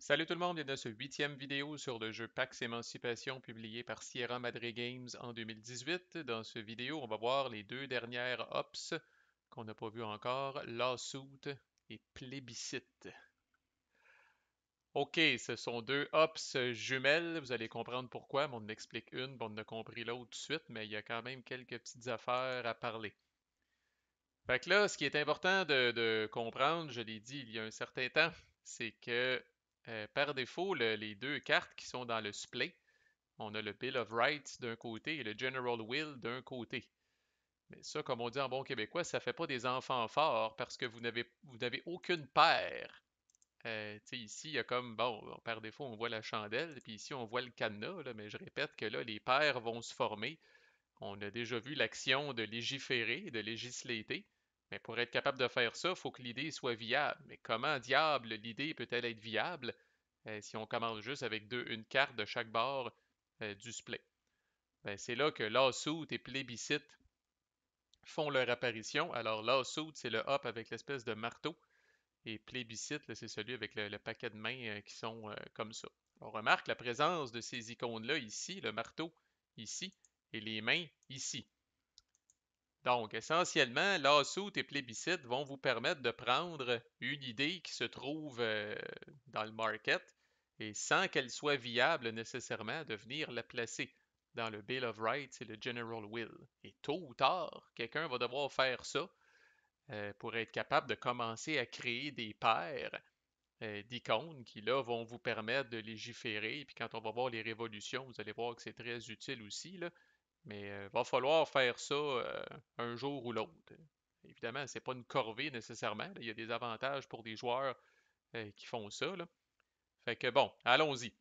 Salut tout le monde, bienvenue dans ce huitième vidéo sur le jeu Pax Émancipation publié par Sierra Madre Games en 2018. Dans ce vidéo, on va voir les deux dernières ops qu'on n'a pas vues encore, Lawsuit et Plébiscite. Ok, ce sont deux ops jumelles, vous allez comprendre pourquoi, mais on en explique une, bon, on a compris l'autre tout de suite, mais il y a quand même quelques petites affaires à parler. Fait que là, ce qui est important de comprendre, je l'ai dit il y a un certain temps, c'est que par défaut, les deux cartes qui sont dans le splay, on a le Bill of Rights d'un côté et le General Will d'un côté. Mais ça, comme on dit en bon québécois, ça fait pas des enfants forts parce que vous n'avez aucune paire. Ici, il y a comme, bon, par défaut, on voit la chandelle, puis ici, on voit le cadenas, là, mais je répète que là, les paires vont se former. On a déjà vu l'action de légiférer, de législater, mais pour être capable de faire ça, il faut que l'idée soit viable. Mais comment diable l'idée peut-elle être viable si on commence juste avec une carte de chaque bord du split? Ben, c'est là que lawsuit et plébiscite font leur apparition. Alors lawsuit, c'est le hop avec l'espèce de marteau, et plébiscite, c'est celui avec le paquet de mains qui sont comme ça. On remarque la présence de ces icônes-là ici, le marteau ici, et les mains ici. Donc, essentiellement, lawsuit et plébiscite vont vous permettre de prendre une idée qui se trouve dans le market et sans qu'elle soit viable nécessairement, de venir la placer dans le Bill of Rights et le General Will. Et tôt ou tard, quelqu'un va devoir faire ça pour être capable de commencer à créer des paires d'icônes qui, là, vont vous permettre de légiférer. Et puis quand on va voir les révolutions, vous allez voir que c'est très utile aussi, là. Mais il va falloir faire ça un jour ou l'autre. Évidemment, c'est pas une corvée nécessairement. Il y a des avantages pour des joueurs qui font ça, là. Fait que bon, allons-y.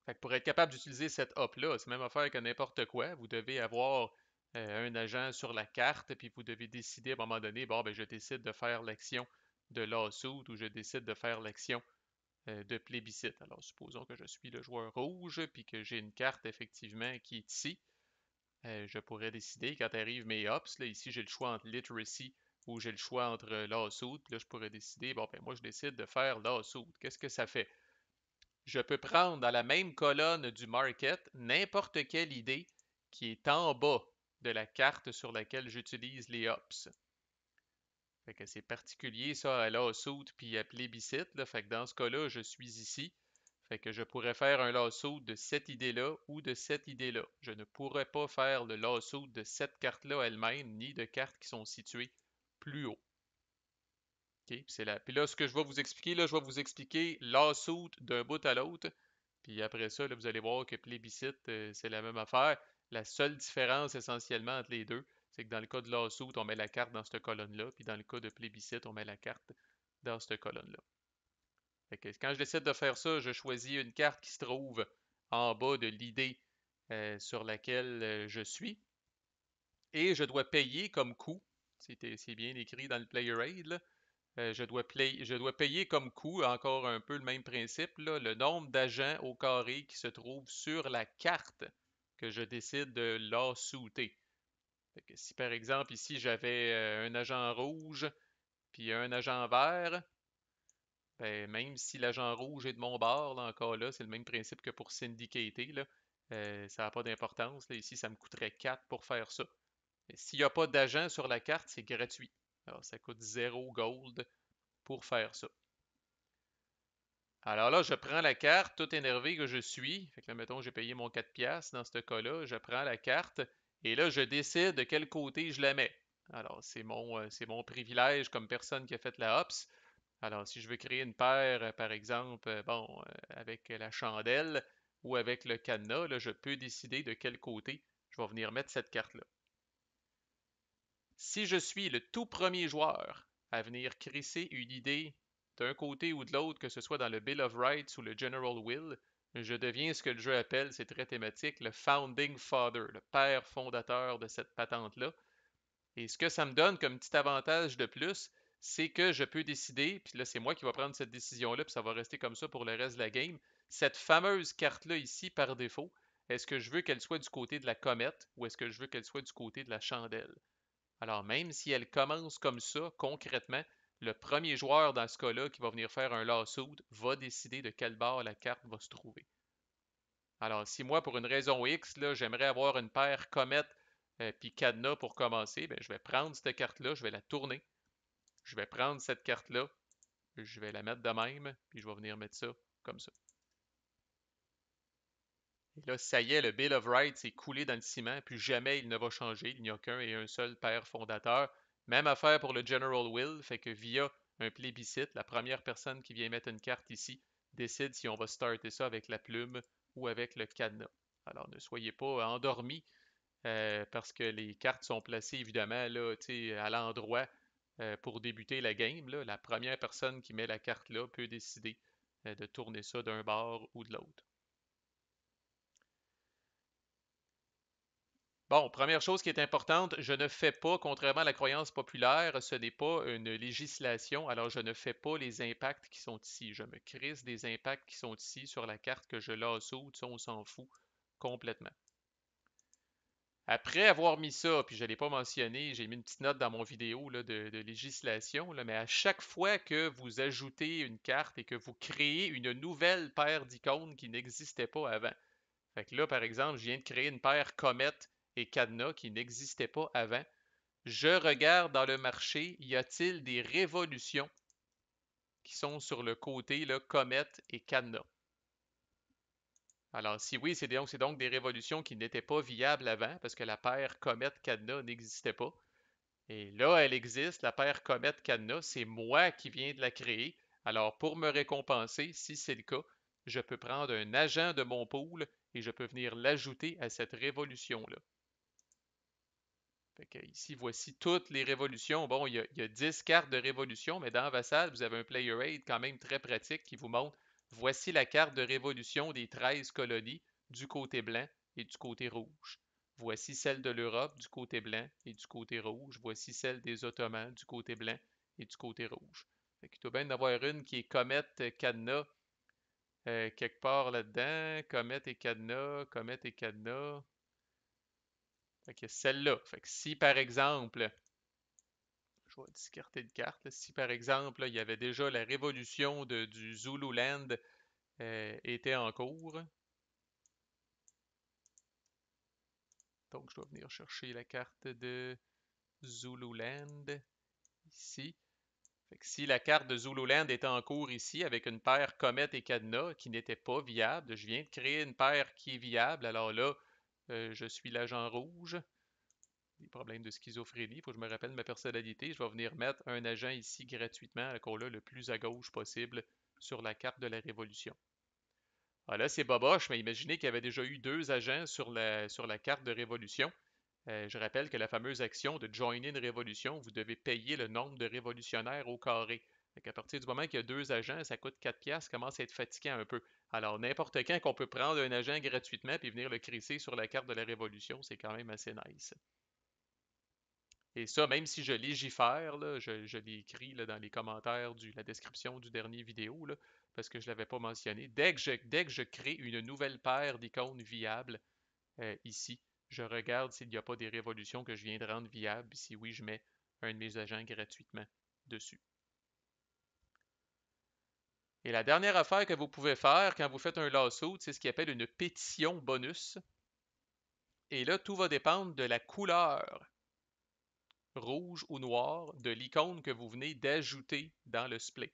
Fait que pour être capable d'utiliser cette hop-là, c'est même affaire que n'importe quoi. Vous devez avoir un agent sur la carte, puis vous devez décider à un moment donné, bon, ben, je décide de faire l'action de lawsuit ou je décide de faire l'action de plébiscite. Alors, supposons que je suis le joueur rouge, puis que j'ai une carte effectivement qui est ici. Je pourrais décider quand arrivent mes hops, là, ici j'ai le choix entre literacy ou j'ai le choix entre lawsuit. Puis là, je pourrais décider, bon, ben moi je décide de faire lawsuit. Qu'est-ce que ça fait? Je peux prendre dans la même colonne du market n'importe quelle idée qui est en bas de la carte sur laquelle j'utilise les hops. Fait que c'est particulier ça à lawsuit puis à plébiscite, là. Fait que dans ce cas-là, je suis ici. Fait que je pourrais faire un lawsuit de cette idée-là ou de cette idée-là. Je ne pourrais pas faire le lawsuit de cette carte-là elle-même, ni de cartes qui sont situées plus haut. OK? Puis là, ce que je vais vous expliquer, là, je vais vous expliquer lawsuit d'un bout à l'autre. Puis après ça, là, vous allez voir que plébiscite, c'est la même affaire. La seule différence essentiellement entre les deux, c'est que dans le cas de lawsuit, on met la carte dans cette colonne-là, puis dans le cas de plébiscite, on met la carte dans cette colonne-là. Fait que quand je décide de faire ça, je choisis une carte qui se trouve en bas de l'idée sur laquelle je suis et je dois payer comme coût. C'est bien écrit dans le player aid, là. Je dois payer comme coût, encore un peu le même principe, là, le nombre d'agents au carré qui se trouvent sur la carte que je décide de lawsuiter. Fait que si par exemple ici j'avais un agent rouge puis un agent vert, ben, même si l'agent rouge est de mon bord, là, encore là, c'est le même principe que pour syndicater, là. Ça n'a pas d'importance, là. Ici, ça me coûterait 4 pour faire ça. Mais s'il n'y a pas d'agent sur la carte, c'est gratuit. Alors, ça coûte 0 gold pour faire ça. Alors là, je prends la carte, tout énervé que je suis. Fait que là, mettons, j'ai payé mon 4 piastres dans ce cas-là. Je prends la carte et là, je décide de quel côté je la mets. Alors, c'est mon privilège comme personne qui a fait la HOPS. Alors, si je veux créer une paire, par exemple, avec la chandelle ou avec le cadenas, là, je peux décider de quel côté je vais venir mettre cette carte-là. Si je suis le tout premier joueur à venir crisser une idée d'un côté ou de l'autre, que ce soit dans le Bill of Rights ou le General Will, je deviens ce que le jeu appelle, c'est très thématique, le Founding Father, le père fondateur de cette patente-là. Et ce que ça me donne comme petit avantage de plus, c'est que je peux décider, puis là c'est moi qui vais prendre cette décision-là, puis ça va rester comme ça pour le reste de la game. Cette fameuse carte-là ici, par défaut, est-ce que je veux qu'elle soit du côté de la comète ou est-ce que je veux qu'elle soit du côté de la chandelle? Alors même si elle commence comme ça, concrètement, Le premier joueur dans ce cas-là qui va venir faire un lawsuit va décider de quel bord la carte va se trouver. Alors, si moi, pour une raison X, là, j'aimerais avoir une paire comète puis cadenas pour commencer, ben, je vais prendre cette carte-là, je vais la tourner. Je vais prendre cette carte-là, je vais la mettre de même, puis je vais venir mettre ça comme ça. Et là, ça y est, le Bill of Rights est coulé dans le ciment, puis jamais il ne va changer. Il n'y a qu'un et un seul père fondateur. Même affaire pour le General Will, fait que via un plébiscite, la première personne qui vient mettre une carte ici décide si on va starter ça avec la plume ou avec le cadenas. Alors ne soyez pas endormis parce que les cartes sont placées évidemment là, à l'endroit pour débuter la game. Là. La première personne qui met la carte là peut décider de tourner ça d'un bord ou de l'autre. Bon, première chose qui est importante, je ne fais pas, contrairement à la croyance populaire, ce n'est pas une législation, alors je ne fais pas les impacts qui sont ici. Je me crisse des impacts qui sont ici sur la carte que je lasso, ça on s'en fout complètement. Après avoir mis ça, puis je ne l'ai pas mentionné, j'ai mis une petite note dans mon vidéo là, de législation, là, mais à chaque fois que vous ajoutez une carte et que vous créez une nouvelle paire d'icônes qui n'existait pas avant. Fait que là, par exemple, je viens de créer une paire comète et cadenas qui n'existait pas avant. Je regarde dans le marché, y a-t-il des révolutions qui sont sur le côté là, comète et cadenas? Alors, si oui, c'est donc des révolutions qui n'étaient pas viables avant parce que la paire comète-cadenas n'existait pas. Et là, elle existe, la paire comète-cadenas, c'est moi qui viens de la créer. Alors, pour me récompenser, si c'est le cas, je peux prendre un agent de mon pool et je peux venir l'ajouter à cette révolution-là. Fait que ici, voici toutes les révolutions. Bon, il y a 10 cartes de révolution, mais dans Vassal, vous avez un player aid quand même très pratique qui vous montre voici la carte de révolution des 13 colonies du côté blanc et du côté rouge. Voici celle de l'Europe du côté blanc et du côté rouge. Voici celle des Ottomans du côté blanc et du côté rouge. Fait qu'il doit bien y en avoir une qui est comète cadenas quelque part là-dedans. Comète et cadenas, comète et cadenas. Fait que celle-là. Fait que si par exemple, je vais discarter de carte, là, si par exemple, là, il y avait déjà la révolution du Zululand était en cours, donc je dois venir chercher la carte de Zululand ici. Fait que si la carte de Zululand était en cours ici avec une paire comète et cadenas qui n'était pas viable, je viens de créer une paire qui est viable. Alors là, je suis l'agent rouge. Des problèmes de schizophrénie, il faut que je me rappelle ma personnalité. Je vais venir mettre un agent ici gratuitement, encore là, le plus à gauche possible sur la carte de la Révolution. Alors là, c'est boboche, mais imaginez qu'il y avait déjà eu deux agents sur la carte de Révolution. Je rappelle que la fameuse action de joiner une révolution, vous devez payer le nombre de révolutionnaires au carré. À partir du moment qu'il y a deux agents, ça coûte 4 piastres, ça commence à être fatigant un peu. Alors, n'importe quand qu'on peut prendre un agent gratuitement et venir le crisser sur la carte de la Révolution, c'est quand même assez nice. Et ça, même si je légifère, là, je l'ai écrit là, dans les commentaires de la description du dernier vidéo, là, parce que je ne l'avais pas mentionné. Dès que je crée une nouvelle paire d'icônes viables ici, je regarde s'il n'y a pas des révolutions que je viens de rendre viables. Si oui, je mets un de mes agents gratuitement dessus. Et la dernière affaire que vous pouvez faire quand vous faites un lawsuit, c'est ce qu'on appelle une pétition bonus. Et là, tout va dépendre de la couleur rouge ou noir de l'icône que vous venez d'ajouter dans le split.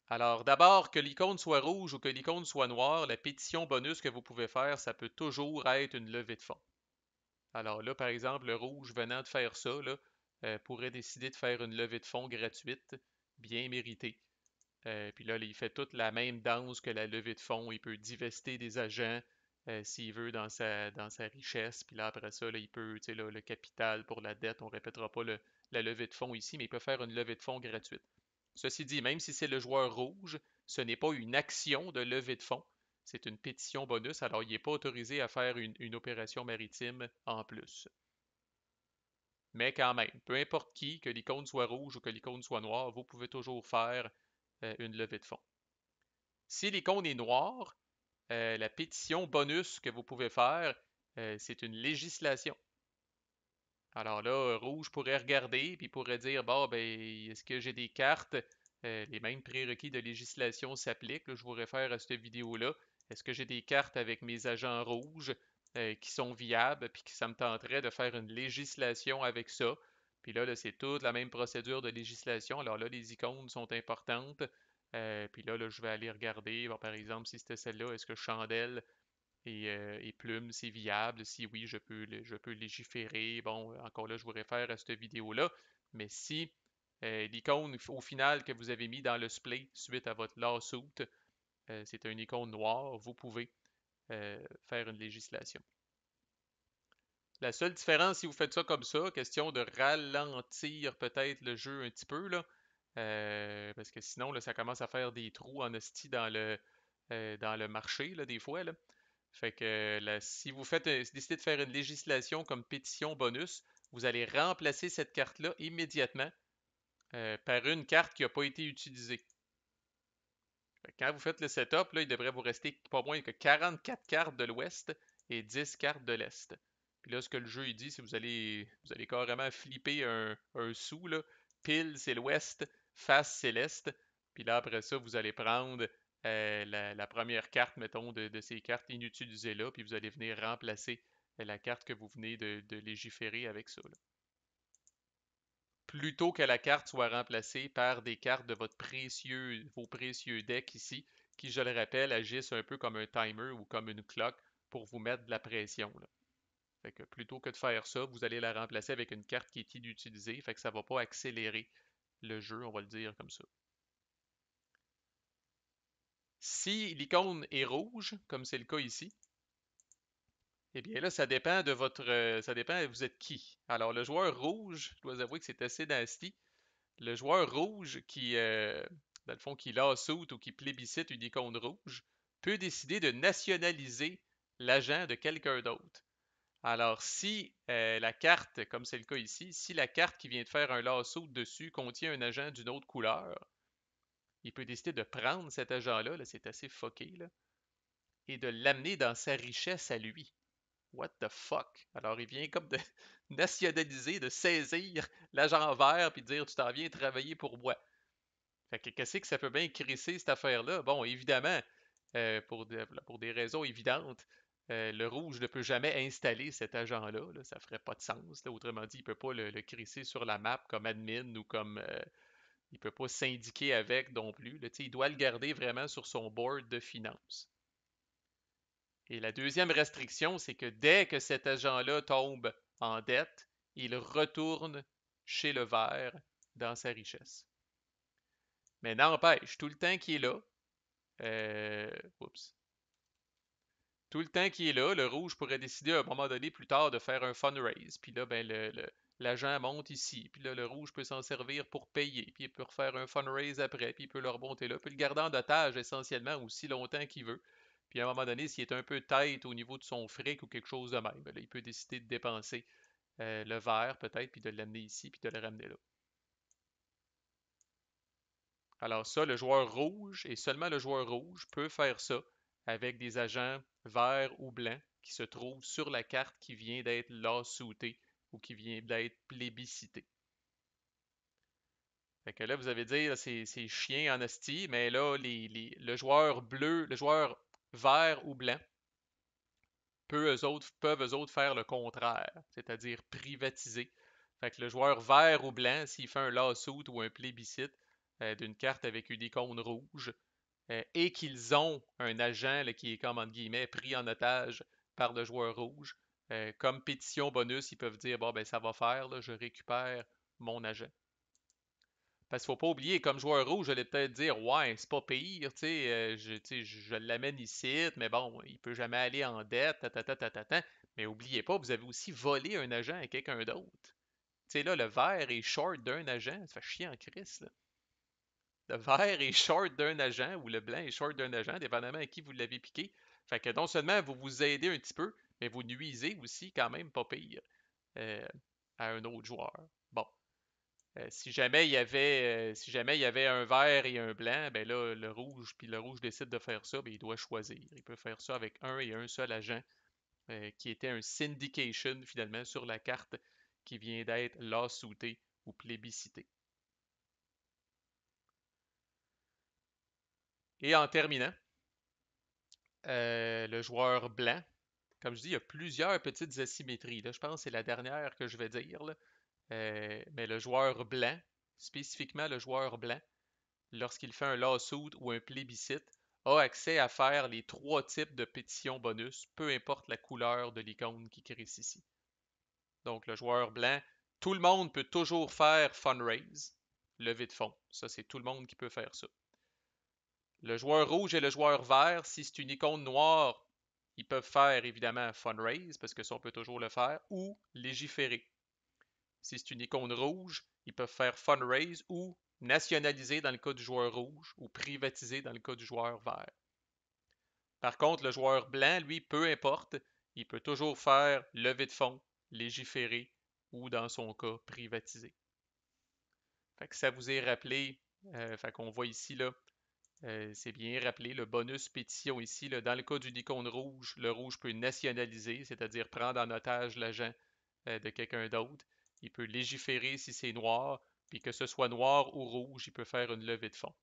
Alors, d'abord, que l'icône soit rouge ou que l'icône soit noire, la pétition bonus que vous pouvez faire, ça peut toujours être une levée de fonds. Alors là, par exemple, le rouge venant de faire ça, là, pourrait décider de faire une levée de fonds gratuite, bien méritée. Puis là, il fait toute la même danse que la levée de fonds. Il peut divester des agents s'il veut dans sa richesse. Puis là, après ça, là, il peut, tu sais, là, le capital pour la dette, on ne répétera pas la levée de fonds ici, mais il peut faire une levée de fonds gratuite. Ceci dit, même si c'est le joueur rouge, ce n'est pas une action de levée de fonds. C'est une pétition bonus, alors il n'est pas autorisé à faire une opération maritime en plus. Mais quand même, peu importe qui, que l'icône soit rouge ou que l'icône soit noire, vous pouvez toujours faire une levée de fonds. Si l'icône est noire, la pétition bonus que vous pouvez faire, c'est une législation. Alors là, rouge pourrait regarder, puis pourrait dire, bon, ben, est-ce que j'ai des cartes? Les mêmes prérequis de législation s'appliquent. Là, je vous réfère à cette vidéo-là. Est-ce que j'ai des cartes avec mes agents rouges qui sont viables, puis que ça me tenterait de faire une législation avec ça? Puis là, c'est toute la même procédure de législation. Alors là, les icônes sont importantes. Puis là, je vais aller regarder, bon, par exemple, si c'était celle-là, est-ce que chandelle et plume, c'est viable. Si oui, je peux légiférer. Bon, encore là, je vous réfère à cette vidéo-là. Mais si l'icône au final que vous avez mis dans le splay suite à votre lawsuit, c'est une icône noire, vous pouvez faire une législation. La seule différence, si vous faites ça comme ça, question de ralentir peut-être le jeu un petit peu, là, parce que sinon, là, ça commence à faire des trous en hostie dans le marché, là, des fois, là. Fait que là, si vous faites, décidez de faire une législation comme pétition bonus, vous allez remplacer cette carte-là immédiatement par une carte qui n'a pas été utilisée. Fait que quand vous faites le setup, là, il devrait vous rester pas moins que 44 cartes de l'Ouest et 10 cartes de l'Est. Puis là, ce que le jeu il dit, c'est que vous allez carrément flipper un sou, là. Pile, c'est l'Ouest, face, c'est l'Est. Puis là, après ça, vous allez prendre la première carte, mettons, de ces cartes inutilisées-là, puis vous allez venir remplacer la carte que vous venez de légiférer avec ça, là. Plutôt que la carte soit remplacée par des cartes de vos précieux decks ici, qui, je le rappelle, agissent un peu comme un timer ou comme une clock pour vous mettre de la pression, là. Fait que plutôt que de faire ça, vous allez la remplacer avec une carte qui est inutilisée, fait que ça ne va pas accélérer le jeu, on va le dire comme ça. Si l'icône est rouge, comme c'est le cas ici, eh bien là, ça dépend de ça dépend, vous êtes qui. Alors, le joueur rouge, je dois avouer que c'est assez nasty. Le joueur rouge dans le fond, qui lawsuit ou qui plébiscite une icône rouge, peut décider de nationaliser l'agent de quelqu'un d'autre. Alors, si la carte, comme c'est le cas ici, si la carte qui vient de faire un lawsuit dessus contient un agent d'une autre couleur, il peut décider de prendre cet agent-là, là, c'est assez fucké, là, et de l'amener dans sa richesse à lui. What the fuck? Alors, il vient comme de nationaliser, de saisir l'agent vert puis de dire tu t'en viens travailler pour moi. Fait que qu'est-ce que ça peut bien crisser cette affaire-là? Bon, évidemment, pour des raisons évidentes, le rouge ne peut jamais installer cet agent-là. Là, ça ferait pas de sens, là. Autrement dit, il peut pas le crisser sur la map comme admin ou comme il peut pas syndiquer avec non plus. Là. Il doit le garder vraiment sur son board de finances. Et la deuxième restriction, c'est que dès que cet agent-là tombe en dette, il retourne chez le vert dans sa richesse. Mais n'empêche, tout le temps qu'il est là, euh, oups, tout le temps qu'il est là, le rouge pourrait décider à un moment donné plus tard de faire un fundraise. Puis là, ben, l'agent monte ici. Puis là, le rouge peut s'en servir pour payer. Puis il peut refaire un fundraise après. Puis il peut le remonter là. Puis le garder en otage essentiellement aussi longtemps qu'il veut. Puis à un moment donné, s'il est un peu tight au niveau de son fric ou quelque chose de même, ben là, il peut décider de dépenser le vert peut-être, puis de l'amener ici, puis de le ramener là. Alors ça, le joueur rouge, et seulement le joueur rouge, peut faire ça avec des agents verts ou blancs qui se trouvent sur la carte qui vient d'être lawsuitée ou qui vient d'être plébiscitée. Fait que là, vous allez dire, c'est chien en esti, mais là, le joueur bleu, le joueur vert ou blanc peuvent eux autres faire le contraire, c'est-à-dire privatiser. Fait que le joueur vert ou blanc, s'il fait un lawsuit ou un plébiscite d'une carte avec une icône rouge, et qu'ils ont un agent là, qui est comme entre guillemets pris en otage par le joueur rouge, comme pétition bonus, ils peuvent dire bon ben ça va faire, là, je récupère mon agent. Parce qu'il ne faut pas oublier, comme joueur rouge, j'allais peut-être dire ouais, c'est pas pire, tu sais, je l'amène ici, mais bon, il peut jamais aller en dette, ta. Mais oubliez pas, vous avez aussi volé un agent à quelqu'un d'autre. Tu sais, là, le vert est short d'un agent, ça fait chier en crise, là. Le vert est short d'un agent ou le blanc est short d'un agent, dépendamment à qui vous l'avez piqué. Fait que non seulement vous vous aidez un petit peu, mais vous nuisez aussi quand même pas pire euh, à un autre joueur. Bon, si jamais il y avait un vert et un blanc, ben là, puis le rouge décide de faire ça, ben il doit choisir. Il peut faire ça avec un et un seul agent qui était un syndication finalement sur la carte qui vient d'être lawsuité ou plébiscité. Et en terminant, le joueur blanc, comme je dis, il y a plusieurs petites asymétries. Là, je pense que c'est la dernière que je vais dire, là. Mais le joueur blanc, spécifiquement le joueur blanc, lorsqu'il fait un lawsuit ou un plébiscite, a accès à faire les trois types de pétitions bonus, peu importe la couleur de l'icône qui crée ici. Donc, le joueur blanc, tout le monde peut toujours faire fundraise, levée de fonds. Ça, c'est tout le monde qui peut faire ça. Le joueur rouge et le joueur vert, si c'est une icône noire, ils peuvent faire évidemment fundraise, parce que ça, on peut toujours le faire, ou légiférer. Si c'est une icône rouge, ils peuvent faire fundraise ou nationaliser dans le cas du joueur rouge ou privatiser dans le cas du joueur vert. Par contre, le joueur blanc, lui, peu importe, il peut toujours faire levée de fonds, légiférer ou, dans son cas, privatiser. Fait que ça vous est rappelé, fait qu'on voit ici, là, c'est bien rappelé, le bonus pétition ici, là, dans le cas d'une icône rouge, le rouge peut nationaliser, c'est-à-dire prendre en otage l'agent de quelqu'un d'autre. Il peut légiférer si c'est noir, puis que ce soit noir ou rouge, il peut faire une levée de fonds.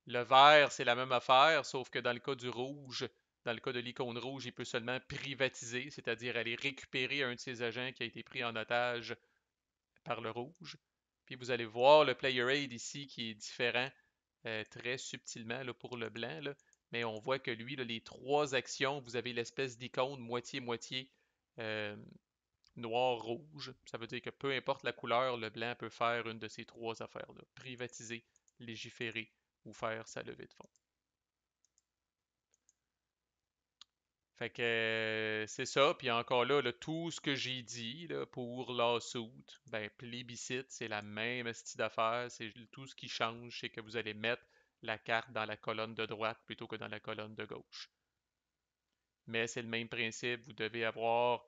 Le vert, c'est la même affaire, sauf que dans le cas du rouge, dans le cas de l'icône rouge, il peut seulement privatiser, c'est-à-dire aller récupérer un de ses agents qui a été pris en otage par le rouge. Puis vous allez voir le player aid ici qui est différent très subtilement là, pour le blanc, là. Mais on voit que lui, là, les trois actions, vous avez l'espèce d'icône moitié-moitié euh, noir-rouge. Ça veut dire que peu importe la couleur, le blanc peut faire une de ces trois affaires-là. Privatiser, légiférer ou faire sa levée de fonds. Fait que c'est ça. Puis encore là, tout ce que j'ai dit là, pour lawsuit, ben plébiscite, c'est la même style d'affaires. C'est tout ce qui change, c'est que vous allez mettre la carte dans la colonne de droite plutôt que dans la colonne de gauche. Mais c'est le même principe. Vous devez avoir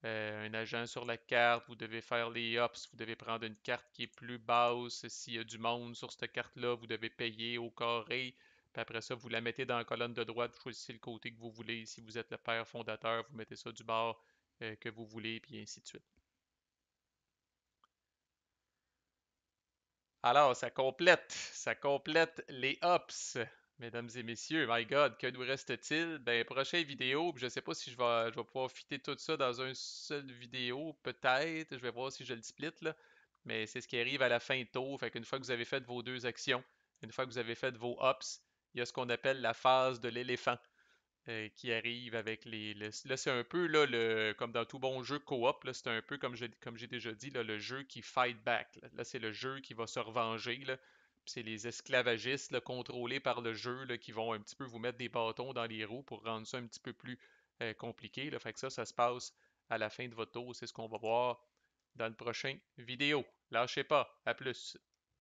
un agent sur la carte, vous devez faire les ups, vous devez prendre une carte qui est plus basse. S'il y a du monde sur cette carte-là, vous devez payer au carré. Puis après ça, vous la mettez dans la colonne de droite, vous choisissez le côté que vous voulez. Si vous êtes le père fondateur, vous mettez ça du bord que vous voulez, puis ainsi de suite. Alors, ça complète les ups, mesdames et messieurs. My God, que nous reste-t-il? Ben, prochaine vidéo, je ne sais pas si je vais pouvoir fitter tout ça dans une seule vidéo, peut-être. Je vais voir si je le split, là. Mais c'est ce qui arrive à la fin de tour. Fait qu'une fois que vous avez fait vos deux actions, une fois que vous avez fait vos ups, il y a ce qu'on appelle la phase de l'éléphant qui arrive avec là, c'est un peu là, comme dans tout bon jeu coop, là, c'est un peu comme j'ai déjà dit, là, le jeu qui fight back. Là, c'est le jeu qui va se revenger. Là. C'est les esclavagistes là, contrôlés par le jeu là, qui vont un petit peu vous mettre des bâtons dans les roues pour rendre ça un petit peu plus compliqué. Là. Fait que ça se passe à la fin de votre tour. C'est ce qu'on va voir dans le prochain vidéo. Lâchez pas. À plus.